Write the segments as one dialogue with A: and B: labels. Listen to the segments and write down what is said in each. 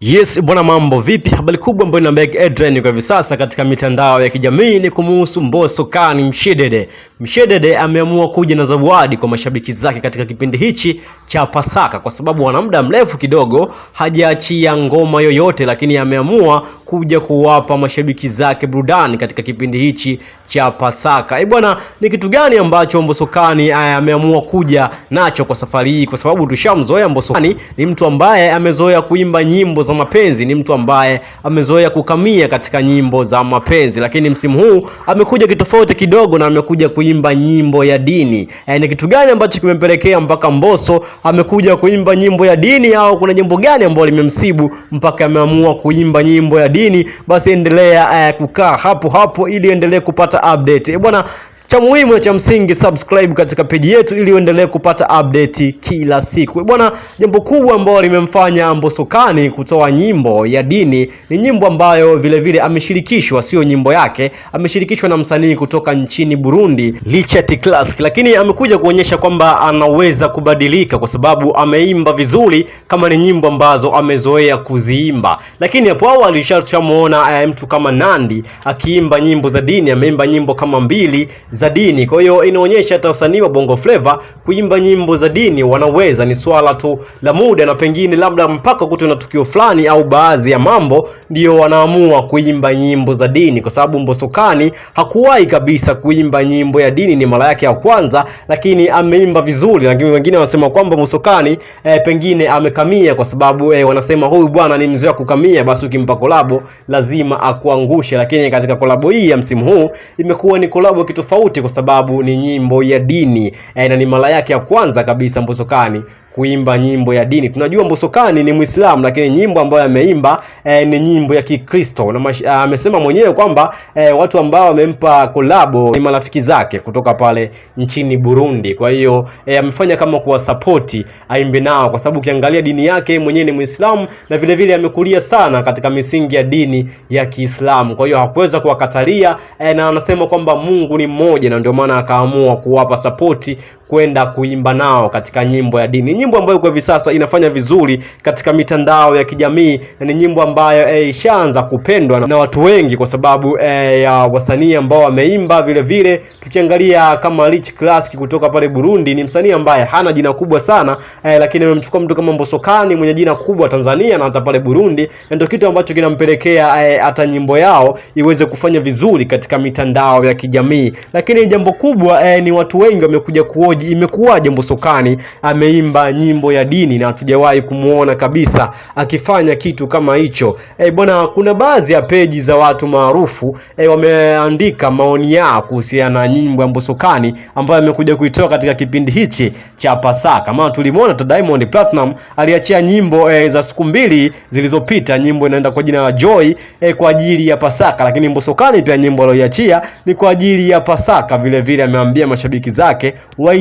A: Yes bwana, mambo vipi? Habari kubwa ambayo inambea headline kwa hivi sasa katika mitandao ya kijamii ni kumuhusu Mbosso Khan Mshedede. Mshedede ameamua kuja na zawadi kwa mashabiki zake katika kipindi hichi cha Pasaka, kwa sababu ana muda mrefu kidogo hajaachia ngoma yoyote, lakini ameamua kuja kuwapa mashabiki zake burudani katika kipindi hichi cha Pasaka. Bwana, ni kitu gani ambacho Mbosso Khan ameamua kuja nacho kwa safari hii? Kwa sababu tushamzoea Mbosso Khan ni mtu ambaye amezoea kuimba nyimbo za mapenzi, ni mtu ambaye amezoea kukamia katika nyimbo za mapenzi, lakini msimu huu amekuja kitofauti kidogo na amekuja kuimba nyimbo ya dini. Ni kitu gani ambacho kimempelekea mpaka Mbosso amekuja kuimba nyimbo ya dini, au kuna jambo gani ambalo limemsibu mpaka ameamua kuimba nyimbo ya dini? Basi endelea kukaa hapo hapo ili endelee kupata update. Bwana, cha muhimu na cha msingi subscribe katika page yetu ili uendelee kupata update kila siku. Bwana, jambo kubwa ambalo limemfanya Mbosso Khan kutoa nyimbo ya dini ni nyimbo ambayo vile vile ameshirikishwa, sio nyimbo yake, ameshirikishwa na msanii kutoka nchini Burundi, Richard Classic, lakini amekuja kuonyesha kwamba anaweza kubadilika kwa sababu ameimba vizuri kama ni nyimbo ambazo amezoea kuziimba. Lakini hapo awali alishamuona mtu kama Nandy akiimba nyimbo za dini, ameimba nyimbo kama 2 za dini. Kwa hiyo inaonyesha hata wasanii wa Bongo Flava kuimba nyimbo za dini wanaweza, ni swala tu la muda, na pengine labda mpaka kuto na tukio fulani au baadhi ya mambo ndio wanaamua kuimba nyimbo za dini, kwa sababu Mbosso Khan hakuwahi kabisa kuimba nyimbo ya dini, ni mara yake ya kwanza, lakini ameimba vizuri. Lakini wengine wanasema kwamba Mbosso Khan pengine amekamia, kwa sababu wanasema huyu bwana ni mzoea kukamia, basi ukimpa kolabo lazima akuangushe. Lakini katika kolabo hii ya msimu huu imekuwa ni kolabo kitofauti, kwa sababu ni nyimbo ya dini na ni mara yake ya kwanza kabisa Mbosso Khan kuimba nyimbo ya dini. Tunajua Mbosso Khan ni Muislamu, lakini nyimbo ambayo ameimba ni nyimbo ya Kikristo, na amesema mwenyewe kwamba watu ambao wamempa kolabo ni marafiki zake kutoka pale nchini Burundi. Kwa hiyo amefanya kama kuwa support aimbe nao, kwa sababu ukiangalia dini yake mwenyewe ni Muislamu, na vile vile amekulia sana katika misingi ya dini ya Kiislamu. Kwa hiyo hakuweza kuwakatalia na anasema kwamba Mungu ni mmoja, na ndio maana akaamua kuwapa support kwenda kuimba nao katika nyimbo ya dini. Nyimbo ambayo kwa hivi sasa inafanya vizuri katika mitandao ya kijamii, na ni nyimbo ambayo ishaanza kupendwa na watu wengi, kwa sababu ya wasanii ambao wameimba. Vile vile tukiangalia kama Rich Classic kutoka pale Burundi, ni msanii ambaye hana jina kubwa sana lakini amemchukua mtu kama Mbosso Khan mwenye jina kubwa Tanzania na hata pale Burundi, na ndio kitu ambacho kinampelekea hata nyimbo yao iweze kufanya vizuri katika mitandao ya kijamii. Lakini jambo kubwa ni watu wengi wamekuja kuoji imekuwaje Mbosso Khan ameimba nyimbo ya dini na hatujawahi kumuona kabisa akifanya kitu kama hicho. Bwana, kuna baadhi ya peji za watu maarufu wameandika maoni yao kuhusiana na nyimbo ya Mbosso Khan ambayo amekuja kuitoa katika kipindi hichi cha Pasaka. Kama tulimuona Diamond Platinum aliachia nyimbo za siku 2 zilizopita, nyimbo inaenda kwa jina la Joy kwa ajili ya Pasaka, lakini Mbosso Khan pia nyimbo aliyoiachia ni kwa ajili ya Pasaka. Vile vile ameambia mashabiki zake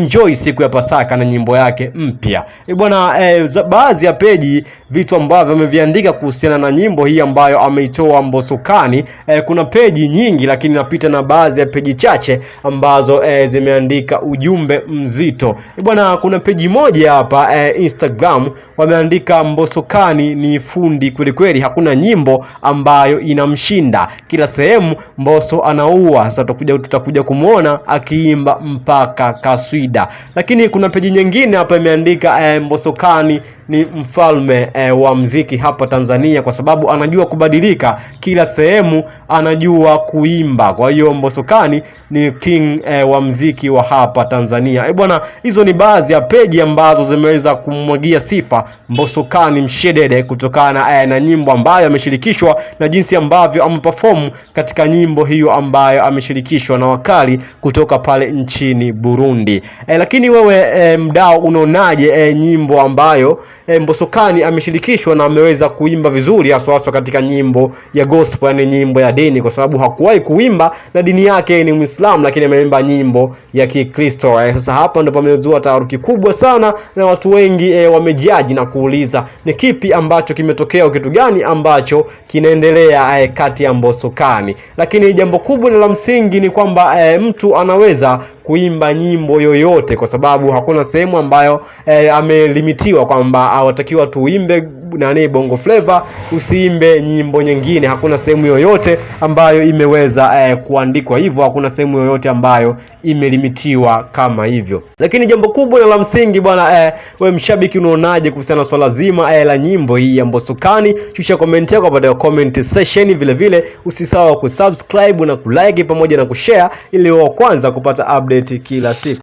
A: enjoy siku ya Pasaka na nyimbo yake mpya. Bwana, baadhi ya peji vitu ambavyo wameviandika kuhusiana na nyimbo hii ambayo ameitoa Mbosso Khan, kuna peji nyingi, lakini napita na baadhi ya peji chache ambazo zimeandika ujumbe mzito. Bwana, kuna peji moja hapa Instagram wameandika Mbosso Khan ni fundi kweli kweli, hakuna nyimbo ambayo inamshinda, kila sehemu Mbosso anaua. Sasa tutakuja kumuona akiimba mpaka kaswida. Lakini kuna peji nyingine hapa imeandika Mbosso Khan ni mfalme wa muziki hapa Tanzania, kwa sababu anajua kubadilika, kila sehemu anajua kuimba. Kwa hiyo Mbosso Khan ni king wa muziki wa hapa Tanzania. Bwana, hizo ni baadhi ya peji ambazo zimeweza kumwagia sifa Mbosso Khan Mshedede kutokana na nyimbo ambayo ameshirikishwa na jinsi ambavyo ameperform katika nyimbo hiyo ambayo ameshirikishwa na wakali kutoka pale nchini Burundi. Lakini wewe mdau, unaonaje nyimbo ambayo Mbosso Khan ameshirikishwa na ameweza kuimba vizuri, hasa katika nyimbo ya gospel, yani nyimbo ya dini, kwa sababu hakuwahi kuimba na dini yake ni Muislamu, lakini ameimba nyimbo ya Kikristo. Sasa hapa ndipo pamezua taharuki kubwa sana, na watu wengi wamejaji na kuuliza ni kipi ambacho kimetokea, kitu gani ambacho kinaendelea kati ya Mbosso Khan. Lakini jambo kubwa na la msingi ni kwamba mtu anaweza kuimba nyimbo yoyote, kwa sababu hakuna sehemu ambayo amelimitiwa kwamba hawatakiwa tuimbe uimbe Bongo Flava, usiimbe nyimbo nyingine. Hakuna sehemu yoyote ambayo imeweza kuandikwa hivyo, hakuna sehemu yoyote ambayo imelimitiwa kama hivyo. Lakini jambo kubwa na la msingi bwana, wewe mshabiki unaonaje kuhusiana na swala zima la nyimbo hii ya Mbosso Khan? Shusha comment yako katika comment section. Vile vile usisahau kusubscribe na kulike pamoja na kushare ili wa kwanza kupata update kila siku.